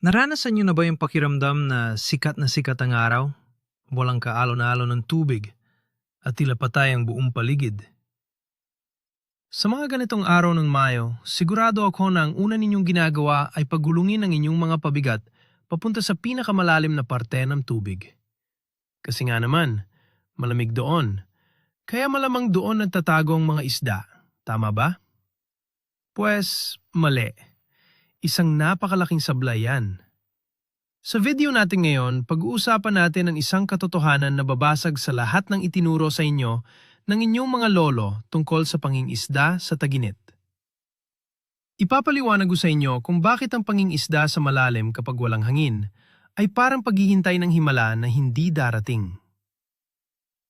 Naranasan niyo na ba yung pakiramdam na sikat ang araw? Walang kaalon-alon ng tubig at tila patay ang buong paligid. Sa mga ganitong araw ng Mayo, sigurado ako na ang una ninyong ginagawa ay pagulungin ang inyong mga pabigat papunta sa pinakamalalim na parte ng tubig. Kasi nga naman, malamig doon. Kaya malamang doon nagtatago ang mga isda. Tama ba? Pues, mali. Isang napakalaking sablay yan. Sa video natin ngayon, pag-uusapan natin ang isang katotohanan na babasag sa lahat ng itinuro sa inyo ng inyong mga lolo tungkol sa pangingisda sa taginit. Ipapaliwanag ko sa inyo kung bakit ang pangingisda sa malalim kapag walang hangin ay parang paghihintay ng himala na hindi darating.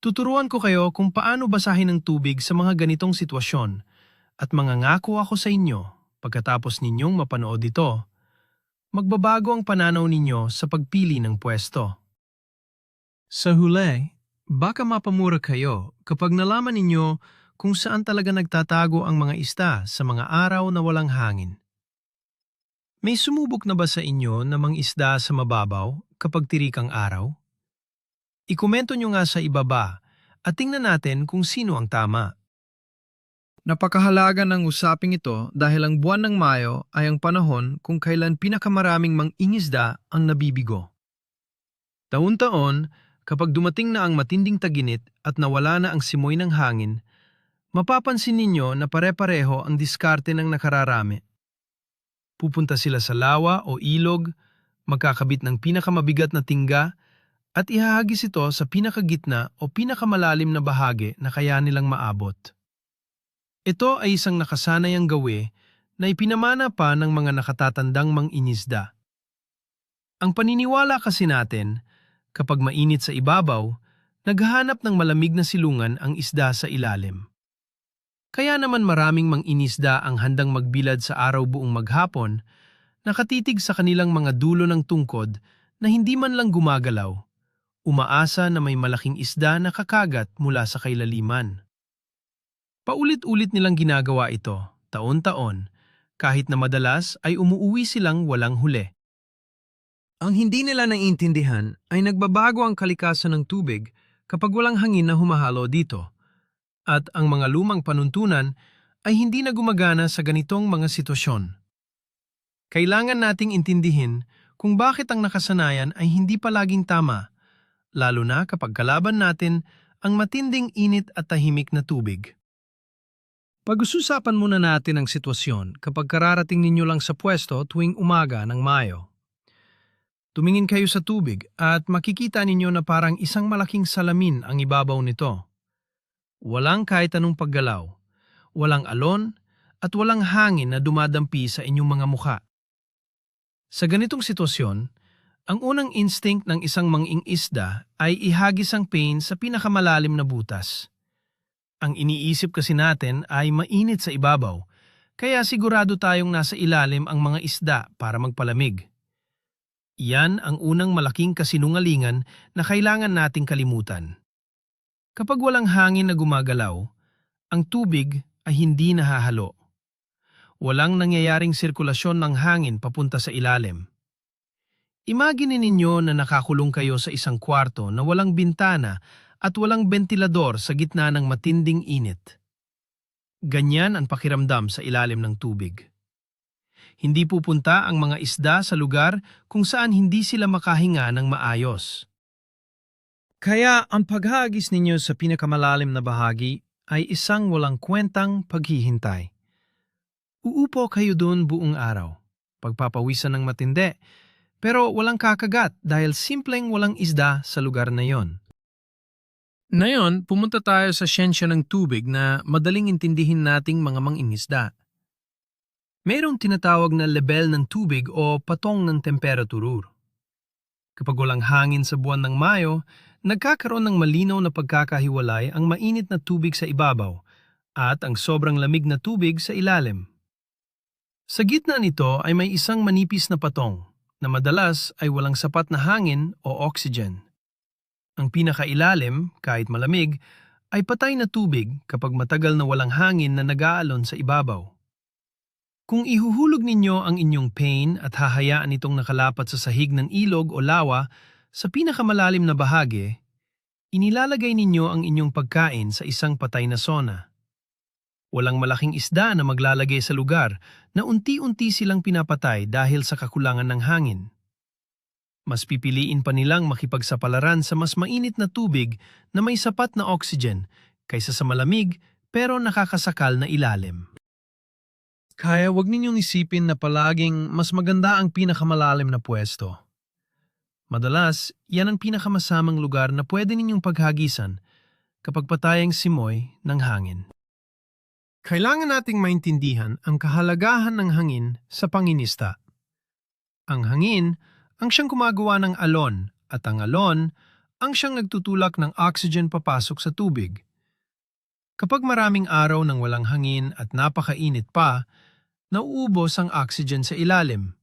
Tuturuan ko kayo kung paano basahin ang tubig sa mga ganitong sitwasyon at mangangako ako sa inyo pagkatapos ninyong mapanood ito. Magbabago ang pananaw ninyo sa pagpili ng pwesto. Sa huli, baka mapamura kayo kapag nalaman ninyo kung saan talaga nagtatago ang mga isda sa mga araw na walang hangin. May sumubok na ba sa inyo na mangisda sa mababaw kapag tirik ang araw? Ikomento nyo nga sa ibaba at tingnan natin kung sino ang tama. Napakahalaga ng usaping ito dahil ang buwan ng Mayo ay ang panahon kung kailan pinakamaraming mangingisda ang nabibigo. Taon-taon, kapag dumating na ang matinding taginit at nawala na ang simoy ng hangin, mapapansin ninyo na pare-pareho ang diskarte ng nakararami. Pupunta sila sa lawa o ilog, magkakabit ng pinakamabigat na tingga at ihahagis ito sa pinakagitna o pinakamalalim na bahagi na kaya nilang maabot. Ito ay isang nakasanayang gawi na ipinamana pa ng mga nakatatandang mangingisda. Ang paniniwala kasi natin, kapag mainit sa ibabaw, naghahanap ng malamig na silungan ang isda sa ilalim. Kaya naman maraming mangingisda ang handang magbilad sa araw buong maghapon, nakatitig sa kanilang mga dulo ng tungkod na hindi man lang gumagalaw, umaasa na may malaking isda na kakagat mula sa kailaliman. Paulit-ulit nilang ginagawa ito, taon-taon, kahit na madalas ay umuuwi silang walang huli. Ang hindi nila naiintindihan ay nagbabago ang kalikasan ng tubig kapag walang hangin na humahalo dito, at ang mga lumang panuntunan ay hindi na gumagana sa ganitong mga sitwasyon. Kailangan nating intindihin kung bakit ang nakasanayan ay hindi palaging tama, lalo na kapag kalaban natin ang matinding init at tahimik na tubig. Pag-usapan muna natin ang sitwasyon kapag kararating ninyo lang sa pwesto tuwing umaga ng Mayo. Tumingin kayo sa tubig at makikita ninyo na parang isang malaking salamin ang ibabaw nito. Walang kahit anong paggalaw, walang alon at walang hangin na dumadampi sa inyong mga mukha. Sa ganitong sitwasyon, ang unang instinct ng isang mangingisda ay ihagis ang pain sa pinakamalalim na butas. Ang iniisip kasi natin ay mainit sa ibabaw, kaya sigurado tayong nasa ilalim ang mga isda para magpalamig. Iyan ang unang malaking kasinungalingan na kailangan nating kalimutan. Kapag walang hangin na gumagalaw, ang tubig ay hindi nahahalo. Walang nangyayaring sirkulasyon ng hangin papunta sa ilalim. Imagine ninyo na nakakulong kayo sa isang kwarto na walang bintana at walang bentilador sa gitna ng matinding init. Ganyan ang pakiramdam sa ilalim ng tubig. Hindi pupunta ang mga isda sa lugar kung saan hindi sila makahinga ng maayos. Kaya ang paghagis ninyo sa pinakamalalim na bahagi ay isang walang kwentang paghihintay. Uupo kayo doon buong araw, pagpapawisan ng matindi, pero walang kakagat dahil simpleng walang isda sa lugar na yon. Ngayon, pumunta tayo sa siyensya ng tubig na madaling intindihin nating mga mangingisda. Mayroong tinatawag na level ng tubig o patong ng temperaturur. Kapag walang hangin sa buwan ng Mayo, nagkakaroon ng malinaw na pagkakahiwalay ang mainit na tubig sa ibabaw at ang sobrang lamig na tubig sa ilalim. Sa gitna nito ay may isang manipis na patong na madalas ay walang sapat na hangin o oxygen. Ang pinakailalim, kahit malamig, ay patay na tubig kapag matagal na walang hangin na nag-aalon sa ibabaw. Kung ihuhulog ninyo ang inyong pain at hahayaan itong nakalapat sa sahig ng ilog o lawa sa pinakamalalim na bahagi, inilalagay ninyo ang inyong pagkain sa isang patay na sona. Walang malaking isda na maglalagay sa lugar na unti-unti silang pinapatay dahil sa kakulangan ng hangin. Mas pipiliin pa nilang makipagsapalaran sa mas mainit na tubig na may sapat na oxygen kaysa sa malamig pero nakakasakal na ilalim. Kaya wag ninyong isipin na palaging mas maganda ang pinakamalalim na pwesto. Madalas, yan ang pinakamasamang lugar na pwede ninyong paghagisan kapag patayang simoy ng hangin. Kailangan nating maintindihan ang kahalagahan ng hangin sa panginista. Ang hangin ang siyang gumagawa ng alon at ang alon ang siyang nagtutulak ng oxygen papasok sa tubig. Kapag maraming araw ng walang hangin at napakainit pa, nauubos ang oxygen sa ilalim.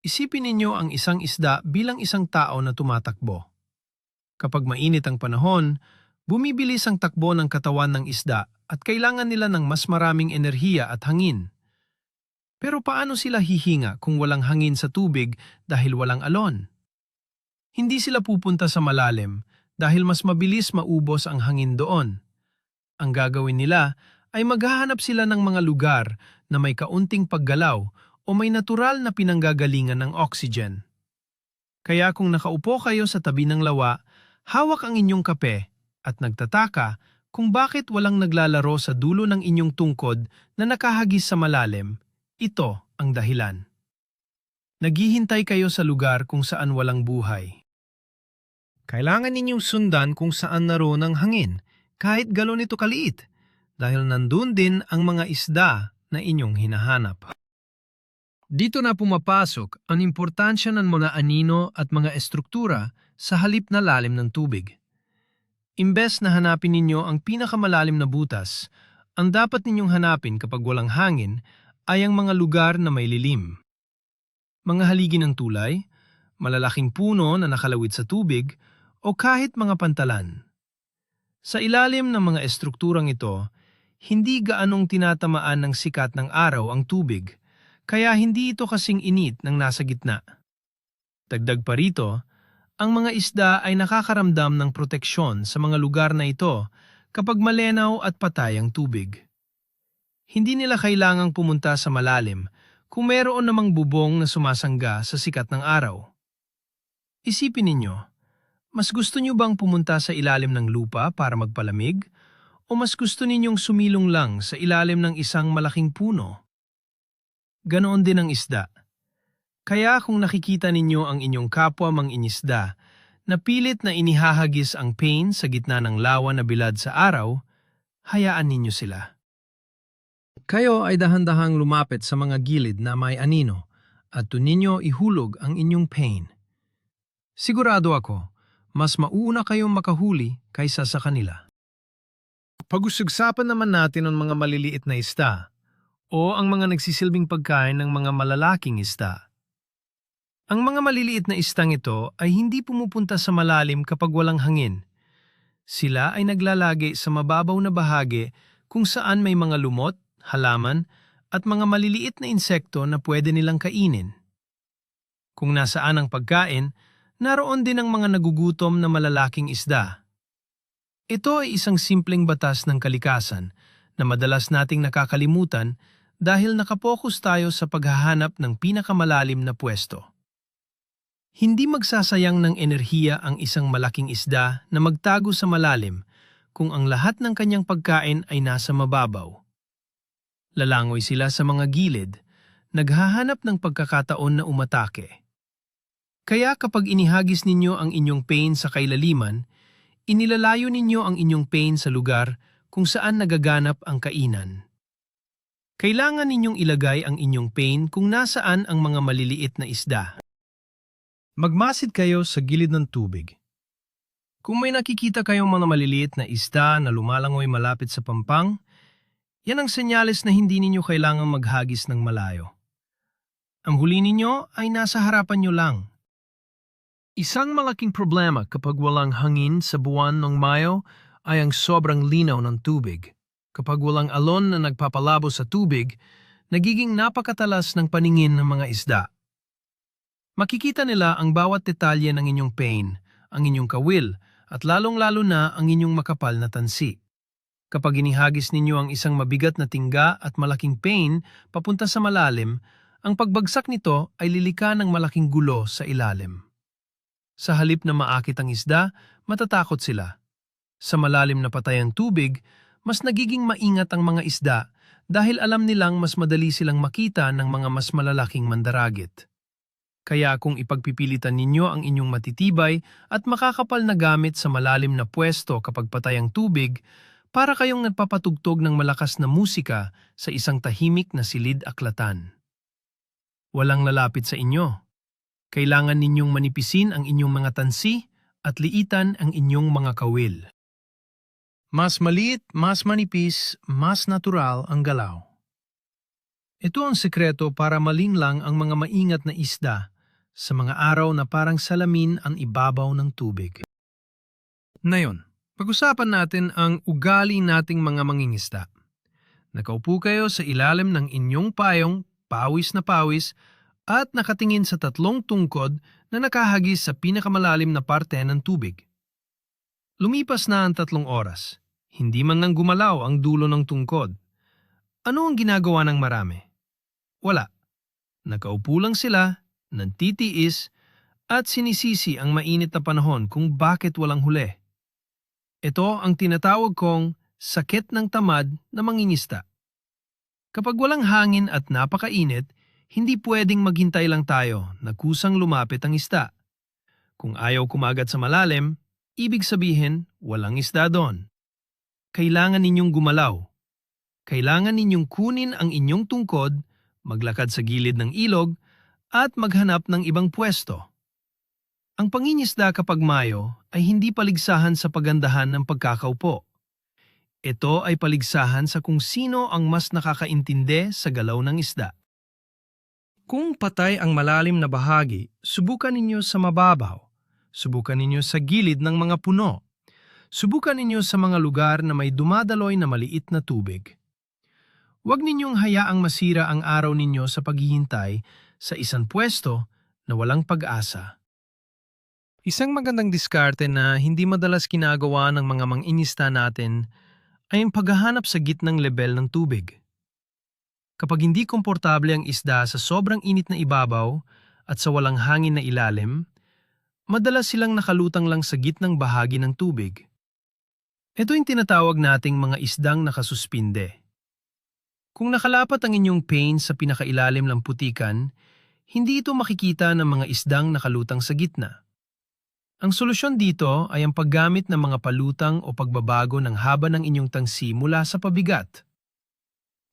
Isipin ninyo ang isang isda bilang isang tao na tumatakbo. Kapag mainit ang panahon, bumibilis ang takbo ng katawan ng isda at kailangan nila ng mas maraming enerhiya at hangin. Pero paano sila hihinga kung walang hangin sa tubig dahil walang alon? Hindi sila pupunta sa malalim dahil mas mabilis maubos ang hangin doon. Ang gagawin nila ay maghahanap sila ng mga lugar na may kaunting paggalaw o may natural na pinanggagalingan ng oxygen. Kaya kung nakaupo kayo sa tabi ng lawa, hawak ang inyong kape at nagtataka kung bakit walang naglalaro sa dulo ng inyong tungkod na nakahagis sa malalim, ito ang dahilan. Naghihintay kayo sa lugar kung saan walang buhay. Kailangan ninyong sundan kung saan naroon ang hangin, kahit galon ito kaliit, dahil nandun din ang mga isda na inyong hinahanap. Dito na pumapasok ang importansya ng mga anino at mga estruktura sa halip na lalim ng tubig. Imbes na hanapin ninyo ang pinakamalalim na butas, ang dapat ninyong hanapin kapag walang hangin ay ang mga lugar na may lilim. Mga haligi ng tulay, malalaking puno na nakalawit sa tubig, o kahit mga pantalan. Sa ilalim ng mga estrukturang ito, hindi gaanong tinatamaan ng sikat ng araw ang tubig, kaya hindi ito kasing init ng nasa gitna. Dagdag pa rito, ang mga isda ay nakakaramdam ng proteksyon sa mga lugar na ito kapag malenaw at patay ang tubig. Hindi nila kailangang pumunta sa malalim kung meron namang bubong na sumasangga sa sikat ng araw. Isipin ninyo, mas gusto nyo bang pumunta sa ilalim ng lupa para magpalamig o mas gusto ninyong sumilong lang sa ilalim ng isang malaking puno? Ganoon din ang isda. Kaya kung nakikita ninyo ang inyong kapwa mangingisda na pilit na inihahagis ang pain sa gitna ng lawa na bilad sa araw, hayaan ninyo sila. Kayo ay dahan-dahang lumapit sa mga gilid na may anino at doon ninyo ihulog ang inyong pain. Sigurado ako, mas mauuna kayong makahuli kaysa sa kanila. Pag-usagsapan naman natin ang mga maliliit na isda o ang mga nagsisilbing pagkain ng mga malalaking isda. Ang mga maliliit na istang ito ay hindi pumupunta sa malalim kapag walang hangin. Sila ay naglalagi sa mababaw na bahagi kung saan may mga lumot, halaman at mga maliliit na insekto na pwede nilang kainin. Kung nasaan ang pagkain, naroon din ang mga nagugutom na malalaking isda. Ito ay isang simpleng batas ng kalikasan na madalas nating nakakalimutan dahil nakapokus tayo sa paghahanap ng pinakamalalim na pwesto. Hindi magsasayang ng enerhiya ang isang malaking isda na magtago sa malalim kung ang lahat ng kanyang pagkain ay nasa mababaw. Lalangoy sila sa mga gilid, naghahanap ng pagkakataon na umatake. Kaya kapag inihagis ninyo ang inyong pain sa kailaliman, inilalayo ninyo ang inyong pain sa lugar kung saan nagaganap ang kainan. Kailangan ninyong ilagay ang inyong pain kung nasaan ang mga maliliit na isda. Magmasid kayo sa gilid ng tubig. Kung may nakikita kayong mga maliliit na isda na lumalangoy malapit sa pampang, yan ang senyales na hindi ninyo kailangang maghagis ng malayo. Ang huli ninyo ay nasa harapan nyo lang. Isang malaking problema kapag walang hangin sa buwan ng Mayo ay ang sobrang linaw ng tubig. Kapag walang alon na nagpapalabo sa tubig, nagiging napakatalas ng paningin ng mga isda. Makikita nila ang bawat detalye ng inyong pain, ang inyong kawil, at lalong-lalo na ang inyong makapal na tansi. Kapag inihagis ninyo ang isang mabigat na tingga at malaking pain papunta sa malalim, ang pagbagsak nito ay lilika ng malaking gulo sa ilalim. Sa halip na maakit ang isda, matatakot sila. Sa malalim na patayang tubig, mas nagiging maingat ang mga isda dahil alam nilang mas madali silang makita ng mga mas malalaking mandaragit. Kaya kung ipagpipilitan ninyo ang inyong matitibay at makakapal na gamit sa malalim na pwesto kapag patayang tubig, para kayong nagpapatugtog ng malakas na musika sa isang tahimik na silid-aklatan. Walang lalapit sa inyo. Kailangan ninyong manipisin ang inyong mga tansi at liitan ang inyong mga kawil. Mas maliit, mas manipis, mas natural ang galaw. Ito ang sekreto para malinglang ang mga maingat na isda sa mga araw na parang salamin ang ibabaw ng tubig. Ngayon, pag-usapan natin ang ugali nating mga mangingisda. Nakaupo kayo sa ilalim ng inyong payong, pawis na pawis, at nakatingin sa tatlong tungkod na nakahagis sa pinakamalalim na parte ng tubig. Lumipas na ang 3 oras. Hindi man lang gumalaw ang dulo ng tungkod. Ano ang ginagawa ng marami? Wala. Nakaupo lang sila, nagtitiis, at sinisisi ang mainit na panahon kung bakit walang huli. Ito ang tinatawag kong sakit ng tamad na mangingisda. Kapag walang hangin at napakainit, hindi pwedeng maghintay lang tayo na kusang lumapit ang isda. Kung ayaw kumagat sa malalim, ibig sabihin walang isda doon. Kailangan ninyong gumalaw. Kailangan ninyong kunin ang inyong tungkod, maglakad sa gilid ng ilog, at maghanap ng ibang pwesto. Ang pangingisda kapag Mayo ay hindi paligsahan sa pagandahan ng pagkakaupo. Ito ay paligsahan sa kung sino ang mas nakakaintindi sa galaw ng isda. Kung patay ang malalim na bahagi, subukan ninyo sa mababaw. Subukan ninyo sa gilid ng mga puno. Subukan ninyo sa mga lugar na may dumadaloy na maliit na tubig. Huwag ninyong hayaang masira ang araw ninyo sa paghihintay sa isang pwesto na walang pag-asa. Isang magandang diskarte na hindi madalas ginagawa ng mga mangingisda natin ay ang paghahanap sa gitnang lebel ng tubig. Kapag hindi komportable ang isda sa sobrang init na ibabaw at sa walang hangin na ilalim, madalas silang nakalutang lang sa gitnang bahagi ng tubig. Ito yung tinatawag nating mga isdang nakasuspinde. Kung nakalapat ang inyong pain sa pinakailalim ng putikan, hindi ito makikita ng mga isdang nakalutang sa gitna. Ang solusyon dito ay ang paggamit ng mga palutang o pagbabago ng haba ng inyong tangsi mula sa pabigat.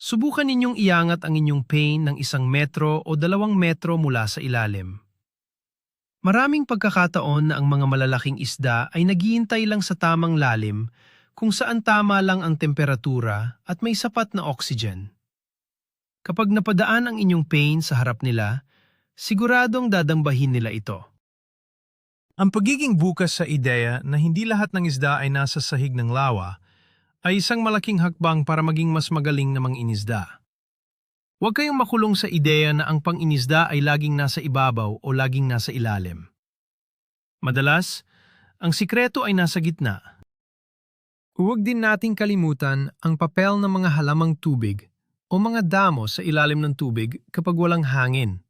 Subukan ninyong iangat ang inyong pain ng 1 metro o 2 metro mula sa ilalim. Maraming pagkakataon na ang mga malalaking isda ay naghihintay lang sa tamang lalim kung saan tama lang ang temperatura at may sapat na oxygen. Kapag napadaan ang inyong pain sa harap nila, siguradong dadambahin nila ito. Ang pagiging bukas sa ideya na hindi lahat ng isda ay nasa sahig ng lawa ay isang malaking hakbang para maging mas magaling na mangingisda. Huwag kayong makulong sa ideya na ang pangingisda ay laging nasa ibabaw o laging nasa ilalim. Madalas, ang sikreto ay nasa gitna. Huwag din nating kalimutan ang papel ng mga halamang tubig o mga damo sa ilalim ng tubig kapag walang hangin.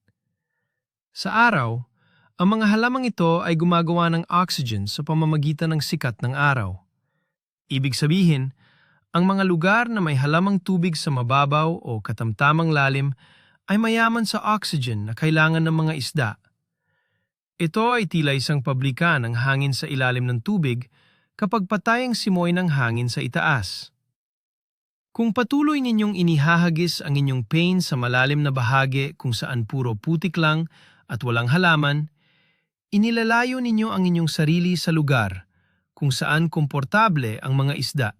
Sa araw, ang mga halamang ito ay gumagawa ng oxygen sa pamamagitan ng sikat ng araw. Ibig sabihin, ang mga lugar na may halamang tubig sa mababaw o katamtamang lalim ay mayaman sa oxygen na kailangan ng mga isda. Ito ay tila isang pabrika ng hangin sa ilalim ng tubig kapag patay ang simoy ng hangin sa itaas. Kung patuloy ninyong inihahagis ang inyong pain sa malalim na bahagi kung saan puro putik lang at walang halaman, inilalayo ninyo ang inyong sarili sa lugar kung saan komportable ang mga isda.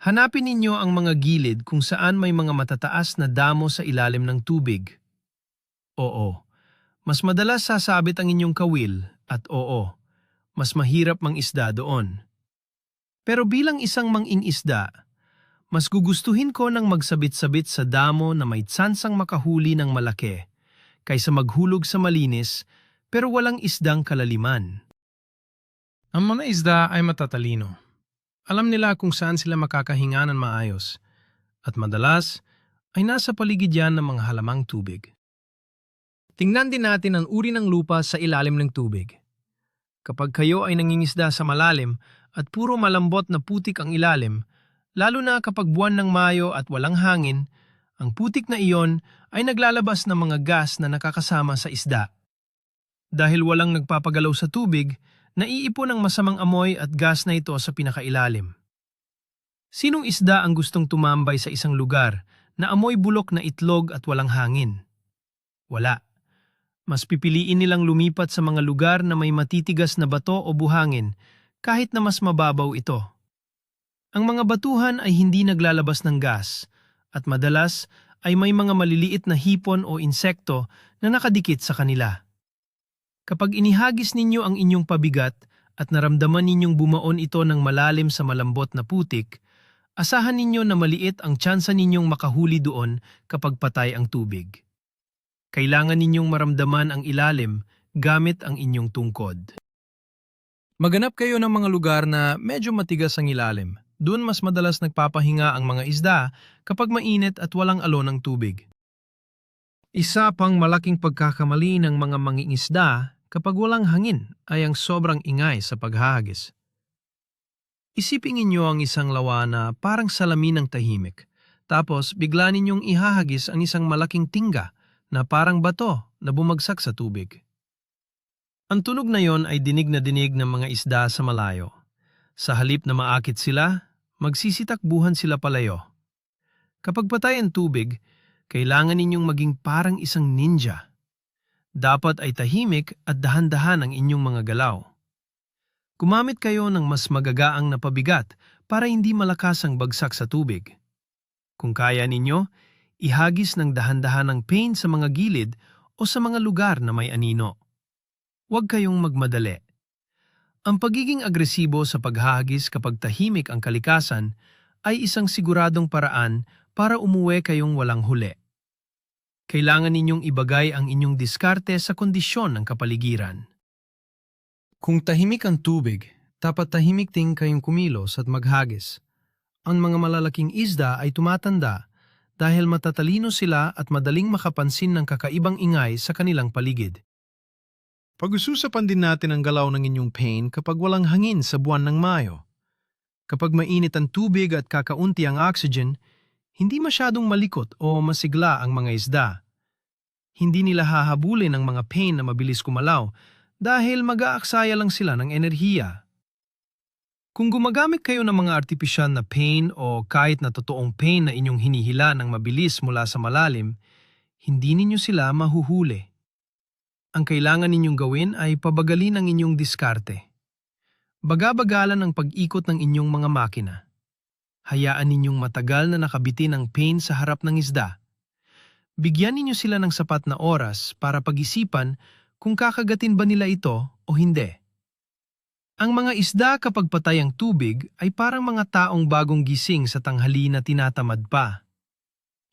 Hanapin ninyo ang mga gilid kung saan may mga matataas na damo sa ilalim ng tubig. Oo, mas madalas sasabit ang inyong kawil at oo, mas mahirap mangisda doon. Pero bilang isang mangingisda, Mas gugustuhin ko ng magsabit-sabit sa damo na may tsansang makahuli ng malaki, kaysa maghulog sa malinis pero walang isdang kalaliman. Ang mga isda ay matatalino. Alam nila kung saan sila makakahinga ng maayos, at madalas ay nasa paligid yan ng mga halamang tubig. Tingnan din natin ang uri ng lupa sa ilalim ng tubig. Kapag kayo ay nangingisda sa malalim at puro malambot na putik ang ilalim, lalo na kapag buwan ng Mayo at walang hangin, ang putik na iyon ay naglalabas ng mga gas na nakakasama sa isda. Dahil walang nagpapagalaw sa tubig, naiipon ang masamang amoy at gas na ito sa pinakailalim. Sinong isda ang gustong tumambay sa isang lugar na amoy bulok na itlog at walang hangin? Wala. Mas pipiliin nilang lumipat sa mga lugar na may matitigas na bato o buhangin kahit na mas mababaw ito. Ang mga batuhan ay hindi naglalabas ng gas at madalas ay may mga maliliit na hipon o insekto na nakadikit sa kanila. Kapag inihagis ninyo ang inyong pabigat at naramdaman ninyong bumaon ito ng malalim sa malambot na putik, asahan ninyo na maliit ang tsansa ninyong makahuli doon kapag patay ang tubig. Kailangan ninyong maramdaman ang ilalim gamit ang inyong tungkod. Maganap kayo ng mga lugar na medyo matigas ang ilalim. Doon mas madalas nagpapahinga ang mga isda kapag mainit at walang alon ng tubig. Isa pang malaking pagkakamali ng mga mangingisda kapag walang hangin ay ang sobrang ingay sa paghahagis. Isipin ninyo ang isang lawa na parang salamin ng tahimik, tapos bigla ninyong ihahagis ang isang malaking tingga na parang bato na bumagsak sa tubig. Ang tunog na yon ay dinig ng mga isda sa malayo. Sa halip na maakit sila, magsisitakbuhan sila palayo. Kapag patay ang tubig, kailangan ninyong maging parang isang ninja. Dapat ay tahimik at dahan-dahan ang inyong mga galaw. Gumamit kayo ng mas magagaang na pabigat para hindi malakas ang bagsak sa tubig. Kung kaya ninyo, ihagis ng dahan-dahan ang pain sa mga gilid o sa mga lugar na may anino. Huwag kayong magmadali. Ang pagiging agresibo sa paghahagis kapag tahimik ang kalikasan ay isang siguradong paraan para umuwi kayong walang huli. Kailangan ninyong ibagay ang inyong diskarte sa kondisyon ng kapaligiran. Kung tahimik ang tubig, dapat tahimik din kayong kumilos at maghagis. Ang mga malalaking isda ay tumatanda dahil matatalino sila at madaling makapansin ng kakaibang ingay sa kanilang paligid. Pag-ususapan din natin ang galaw ng inyong pain kapag walang hangin sa buwan ng Mayo. Kapag mainit ang tubig at kakaunti ang oxygen, hindi masyadong malikot o masigla ang mga isda. Hindi nila hahabulin ang mga pain na mabilis kumalaw dahil mag-aaksaya lang sila ng enerhiya. Kung gumagamit kayo ng mga artipisyal na pain o kahit na totoong pain na inyong hinihila ng mabilis mula sa malalim, hindi ninyo sila mahuhuli. Ang kailangan ninyong gawin ay pabagalin ang inyong diskarte. Bagabagalan ang pag-ikot ng inyong mga makina. Hayaan ninyong matagal na nakabitin ang pain sa harap ng isda. Bigyan ninyo sila ng sapat na oras para pag-isipan kung kakagatin ba nila ito o hindi. Ang mga isda kapag patay ang tubig ay parang mga taong bagong gising sa tanghali na tinatamad pa.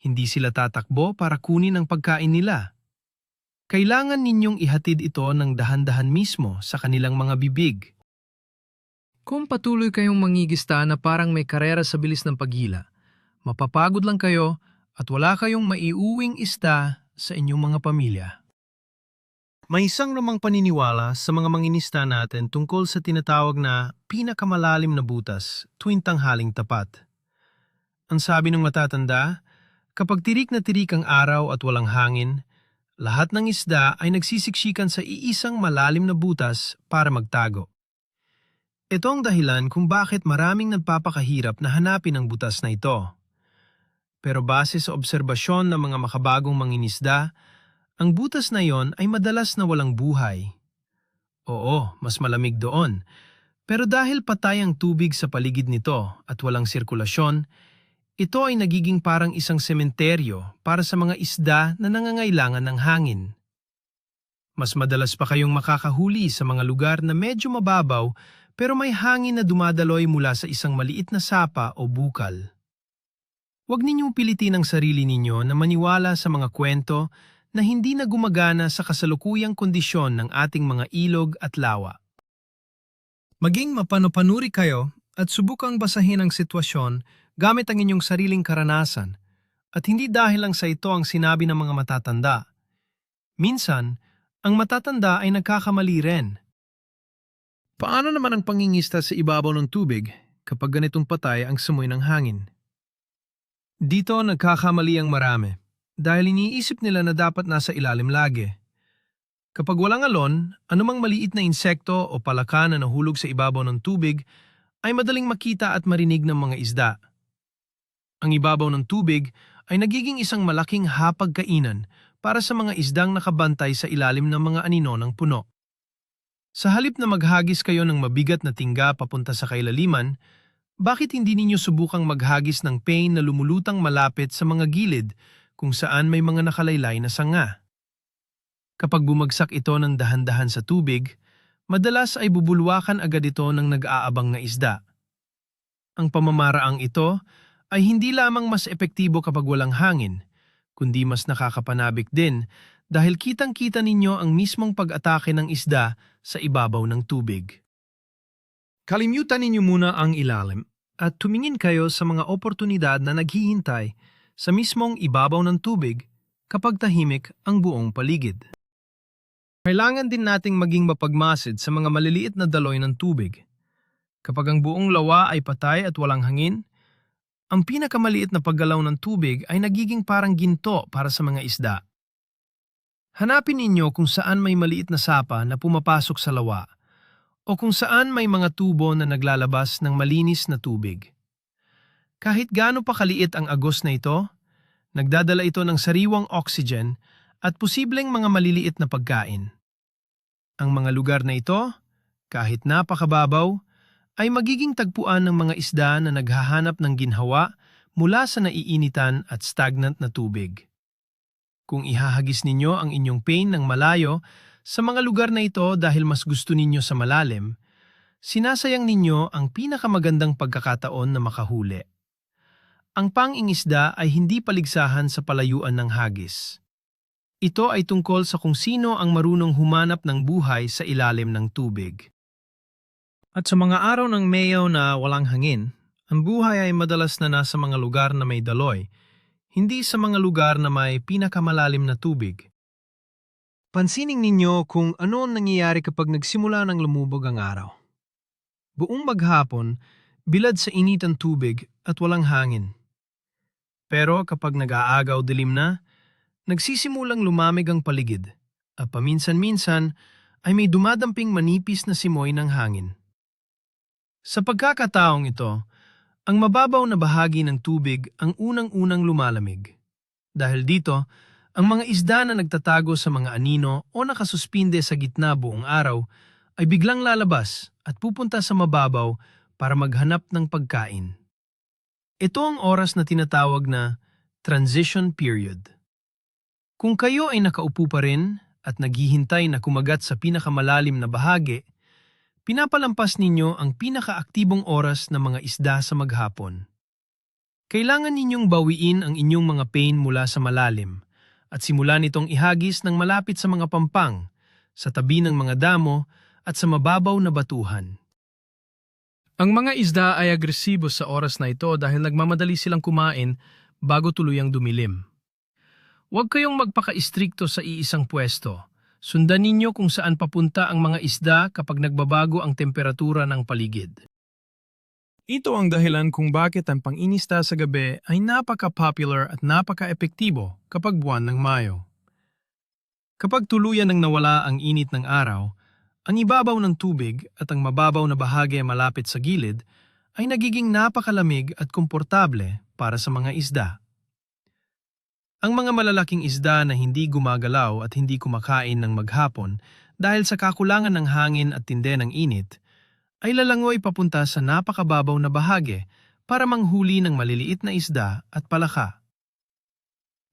Hindi sila tatakbo para kunin ang pagkain nila. Kailangan ninyong ihatid ito ng dahan-dahan mismo sa kanilang mga bibig. Kung patuloy kayong mangigista na parang may karera sa bilis ng paghila, mapapagod lang kayo at wala kayong maiuwing isda sa inyong mga pamilya. May isang namang paniniwala sa mga manginista natin tungkol sa tinatawag na pinakamalalim na butas tuwing tanghaling tapat. Ang sabi ng matatanda, kapag tirik na tirik ang araw at walang hangin, lahat ng isda ay nagsisiksikan sa iisang malalim na butas para magtago. Ito ang dahilan kung bakit maraming nagpapakahirap na hanapin ang butas na ito. Pero base sa obserbasyon ng mga makabagong mangingisda, ang butas na yon ay madalas na walang buhay. Oo, mas malamig doon. Pero dahil patay ang tubig sa paligid nito at walang sirkulasyon, ito ay nagiging parang isang sementeryo para sa mga isda na nangangailangan ng hangin. Mas madalas pa kayong makakahuli sa mga lugar na medyo mababaw pero may hangin na dumadaloy mula sa isang maliit na sapa o bukal. Huwag ninyong pilitin ang sarili ninyo na maniwala sa mga kwento na hindi na gumagana sa kasalukuyang kondisyon ng ating mga ilog at lawa. Maging mapanopanuri kayo at subukang basahin ang sitwasyon gamit ang inyong sariling karanasan at hindi dahil lang sa ito ang sinabi ng mga matatanda. Minsan, ang matatanda ay nagkakamali rin. Paano naman ang pangingista sa ibabaw ng tubig kapag ganitong patay ang simoy ng hangin? Dito nagkakamali ang marami dahil iniisip nila na dapat nasa ilalim lagi. Kapag walang alon, anumang maliit na insekto o palaka na nahulog sa ibabaw ng tubig ay madaling makita at marinig ng mga isda. Ang ibabaw ng tubig ay nagiging isang malaking hapagkainan para sa mga isdang nakabantay sa ilalim ng mga anino ng puno. Sa halip na maghagis kayo ng mabigat na tingga papunta sa kailaliman, bakit hindi ninyo subukang maghagis ng pain na lumulutang malapit sa mga gilid kung saan may mga nakalaylay na sanga? Kapag bumagsak ito ng dahan-dahan sa tubig, madalas ay bubulwakan agad ito ng nag-aabang na isda. Ang pamamaraang ito ay hindi lamang mas epektibo kapag walang hangin, kundi mas nakakapanabik din dahil kitang-kita ninyo ang mismong pag-atake ng isda sa ibabaw ng tubig. Kalimutan ninyo muna ang ilalim at tumingin kayo sa mga oportunidad na naghihintay sa mismong ibabaw ng tubig kapag tahimik ang buong paligid. Kailangan din nating maging mapagmasid sa mga maliliit na daloy ng tubig. Kapag ang buong lawa ay patay at walang hangin, ang pinakamaliit na paggalaw ng tubig ay nagiging parang ginto para sa mga isda. Hanapin ninyo kung saan may maliit na sapa na pumapasok sa lawa o kung saan may mga tubo na naglalabas ng malinis na tubig. Kahit gaano pa kaliit ang agos na ito, nagdadala ito ng sariwang oxygen at posibleng mga maliliit na pagkain. Ang mga lugar na ito, kahit napakababaw, ay magiging tagpuan ng mga isda na naghahanap ng ginhawa mula sa naiinitan at stagnant na tubig. Kung ihahagis ninyo ang inyong pain ng malayo sa mga lugar na ito dahil mas gusto ninyo sa malalim, sinasayang ninyo ang pinakamagandang pagkakataon na makahuli. Ang pangingisda ay hindi paligsahan sa palayuan ng hagis. Ito ay tungkol sa kung sino ang marunong humanap ng buhay sa ilalim ng tubig. At sa mga araw ng Mayo na walang hangin, ang buhay ay madalas na nasa mga lugar na may daloy, hindi sa mga lugar na may pinakamalalim na tubig. Pansinin ninyo kung ano ang nangyayari kapag nagsimula ng lumubog ang araw. Buong maghapon, bilad sa init ang tubig at walang hangin. Pero kapag nag-aagaw dilim na, nagsisimulang lumamig ang paligid at paminsan-minsan ay may dumadamping manipis na simoy ng hangin. Sa pagkakataong ito, ang mababaw na bahagi ng tubig ang unang-unang lumalamig. Dahil dito, ang mga isda na nagtatago sa mga anino o nakasuspinde sa gitna buong araw ay biglang lalabas at pupunta sa mababaw para maghanap ng pagkain. Ito ang oras na tinatawag na transition period. Kung kayo ay nakaupo pa rin at naghihintay na kumagat sa pinakamalalim na bahagi, pinapalampas ninyo ang pinakaaktibong oras ng mga isda sa maghapon. Kailangan ninyong bawiin ang inyong mga pain mula sa malalim at simulan itong ihagis ng malapit sa mga pampang, sa tabi ng mga damo at sa mababaw na batuhan. Ang mga isda ay agresibo sa oras na ito dahil nagmamadali silang kumain bago tuluyang dumilim. Huwag kayong magpaka-istrikto sa iisang pwesto. Sundan ninyo kung saan papunta ang mga isda kapag nagbabago ang temperatura ng paligid. Ito ang dahilan kung bakit ang panginista sa gabi ay napaka-popular at napaka-epektibo kapag buwan ng Mayo. Kapag tuluyan nang nawala ang init ng araw, ang ibabaw ng tubig at ang mababaw na bahagi malapit sa gilid ay nagiging napakalamig at komportable para sa mga isda. Ang mga malalaking isda na hindi gumagalaw at hindi kumakain ng maghapon dahil sa kakulangan ng hangin at tindi ng init, ay lalangoy papunta sa napakababaw na bahagi para manghuli ng maliliit na isda at palaka.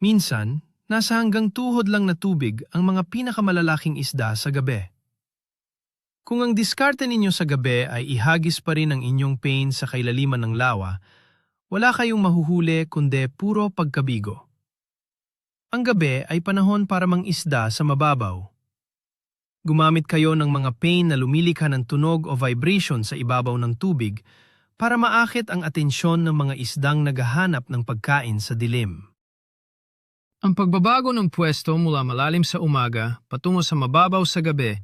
Minsan, nasa hanggang tuhod lang na tubig ang mga pinakamalalaking isda sa gabi. Kung ang diskarte ninyo sa gabi ay ihagis pa rin ang inyong pain sa kailaliman ng lawa, Wala kayong mahuhuli kundi puro pagkabigo. Ang gabi ay panahon para mangisda sa mababaw. Gumamit kayo ng mga pain na lumilikha ng tunog o vibration sa ibabaw ng tubig para maakit ang atensyon ng mga isdang naghahanap ng pagkain sa dilim. Ang pagbabago ng pwesto mula malalim sa umaga patungo sa mababaw sa gabi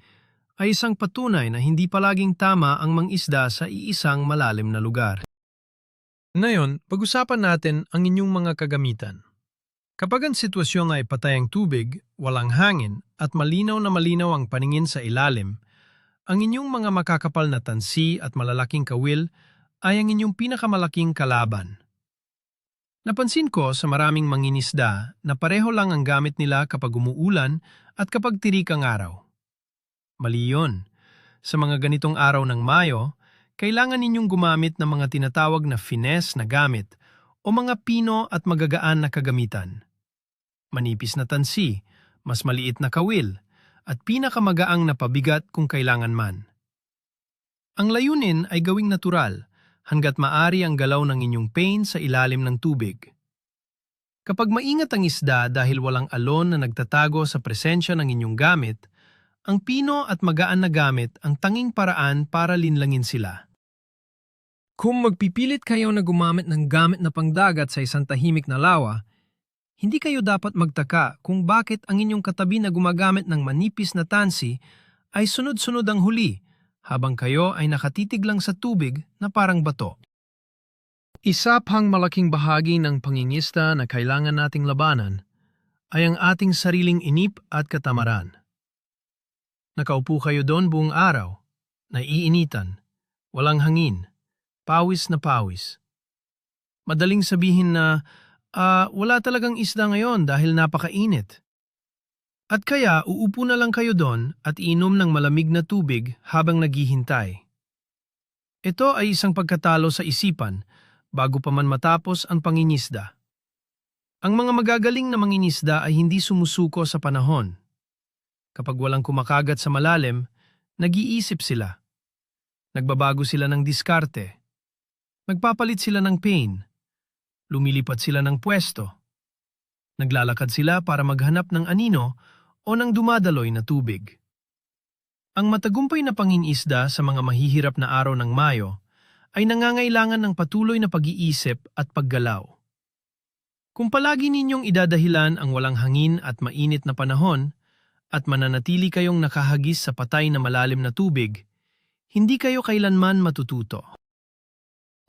ay isang patunay na hindi palaging tama ang mangisda sa iisang malalim na lugar. Ngayon, pag-usapan natin ang inyong mga kagamitan. Kapag ang sitwasyon ay patay ang tubig, walang hangin at malinaw na malinaw ang paningin sa ilalim, ang inyong mga makakapal na tansi at malalaking kawil ay ang inyong pinakamalaking kalaban. Napansin ko sa maraming mangingisda na pareho lang ang gamit nila kapag umuulan at kapag tirik ang araw. Mali yun. Sa mga ganitong araw ng Mayo, kailangan ninyong gumamit ng mga tinatawag na finesse na gamit o mga pino at magagaan na kagamitan. Manipis na tansi, mas maliit na kawil, at pinakamagaang na pabigat kung kailangan man. Ang layunin ay gawing natural, hanggat maari ang galaw ng inyong pain sa ilalim ng tubig. Kapag maingat ang isda dahil walang alon na nagtatago sa presensya ng inyong gamit, ang pino at magaan na gamit ang tanging paraan para linlangin sila. Kung magpipilit kayo na gumamit ng gamit na pangdagat sa isang tahimik na lawa, hindi kayo dapat magtaka kung bakit ang inyong katabi na gumagamit ng manipis na tansi ay sunod-sunod ang huli, habang kayo ay nakatitig lang sa tubig na parang bato. Isa pang malaking bahagi ng pangingista na kailangan nating labanan ay ang ating sariling inip at katamaran. Nakaupo kayo doon buong araw, naiinitan, walang hangin, pawis na pawis. Madaling sabihin na wala talagang isda ngayon dahil napakainit. At kaya uupo na lang kayo doon at inom ng malamig na tubig habang naghihintay. Ito ay isang pagkatalo sa isipan bago pa man matapos ang pangingisda. Ang mga magagaling na mangingisda ay hindi sumusuko sa panahon. Kapag walang kumakagat sa malalim, nag-iisip sila. Nagbabago sila ng diskarte. Nagpapalit sila ng pain. Lumilipat sila ng pwesto. Naglalakad sila para maghanap ng anino o ng dumadaloy na tubig. Ang matagumpay na pangingisda sa mga mahihirap na araw ng Mayo ay nangangailangan ng patuloy na pag-iisip at paggalaw. Kung palagi ninyong idadahilan ang walang hangin at mainit na panahon at mananatili kayong nakahagis sa patay na malalim na tubig, hindi kayo kailanman matututo.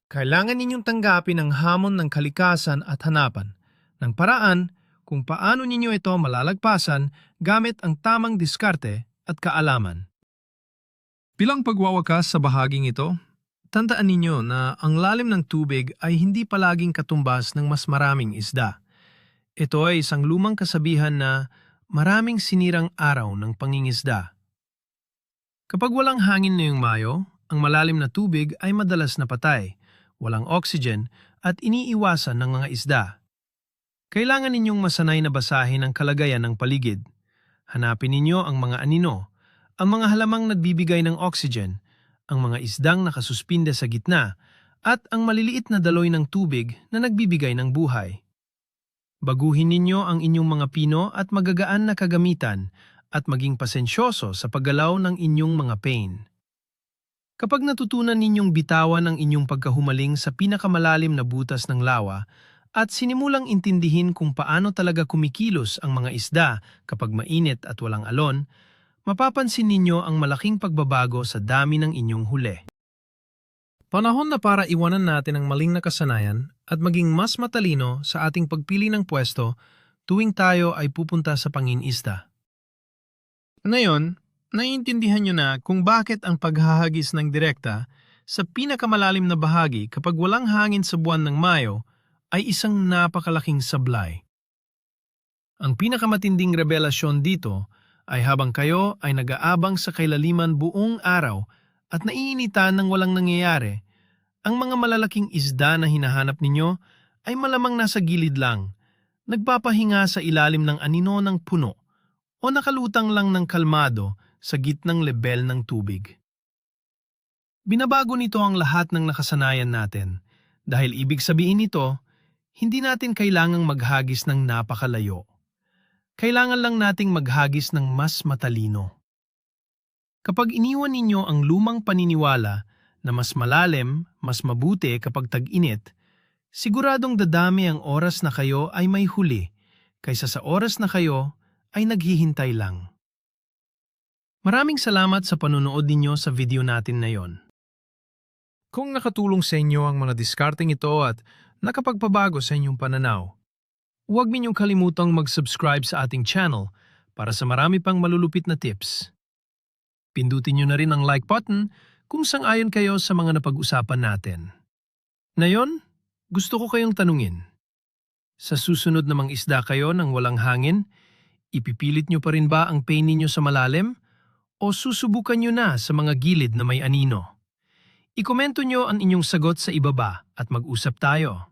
Kailangan ninyong tanggapin ang hamon ng kalikasan at hanapan ng paraan kung paano ninyo ito malalagpasan gamit ang tamang diskarte at kaalaman. Bilang pagwawakas sa bahaging ito, tandaan ninyo na ang lalim ng tubig ay hindi palaging katumbas ng mas maraming isda. Ito ay isang lumang kasabihan na maraming sinirang araw ng pangingisda. Kapag walang hangin ngayong Mayo, ang malalim na tubig ay madalas na patay, walang oxygen at iniiwasan ng mga isda. Kailangan ninyong masanay na basahin ang kalagayan ng paligid. Hanapin ninyo ang mga anino, ang mga halamang nagbibigay ng oxygen, ang mga isdang nakasuspinde sa gitna, at ang maliliit na daloy ng tubig na nagbibigay ng buhay. Baguhin ninyo ang inyong mga pino at magagaan na kagamitan at maging pasensyoso sa paggalaw ng inyong mga pain. Kapag natutunan ninyong bitawan ang inyong pagkahumaling sa pinakamalalim na butas ng lawa, at sinimulang intindihin kung paano talaga kumikilos ang mga isda kapag mainit at walang alon, mapapansin ninyo ang malaking pagbabago sa dami ng inyong huli. Panahon na para iwanan natin ang maling na kasanayan at maging mas matalino sa ating pagpili ng pwesto tuwing tayo ay pupunta sa pangingisda. Ngayon, naiintindihan nyo na kung bakit ang paghahagis ng direkta sa pinakamalalim na bahagi kapag walang hangin sa buwan ng Mayo ay isang napakalaking sablay. Ang pinakamatinding revelasyon dito ay habang kayo ay nag-aabang sa kailaliman buong araw at naiinitan ng walang nangyayari, ang mga malalaking isda na hinahanap ninyo ay malamang nasa gilid lang, nagpapahinga sa ilalim ng anino ng puno o nakalutang lang ng kalmado sa gitnang lebel ng tubig. Binabago nito ang lahat ng nakasanayan natin Dahil ibig sabihin nito, hindi natin kailangang maghagis ng napakalayo. Kailangan lang nating maghagis ng mas matalino. Kapag iniwan ninyo ang lumang paniniwala na mas malalim, mas mabuti kapag tag-init, siguradong dadami ang oras na kayo ay may huli kaysa sa oras na kayo ay naghihintay lang. Maraming salamat sa panunood ninyo sa video natin na yon. Kung nakatulong sa inyo ang mga diskarteng ito at nakapagpabago sa inyong pananaw, huwag ninyong kalimutang mag-subscribe sa ating channel para sa marami pang malulupit na tips. Pindutin nyo na rin ang like button kung sang-ayon kayo sa mga napag-usapan natin. Ngayon, gusto ko kayong tanungin. Sa susunod na isda kayo ng walang hangin, ipipilit nyo pa rin ba ang pain ninyo sa malalim? O susubukan nyo na sa mga gilid na may anino? Ikomento nyo ang inyong sagot sa ibaba at mag-usap tayo.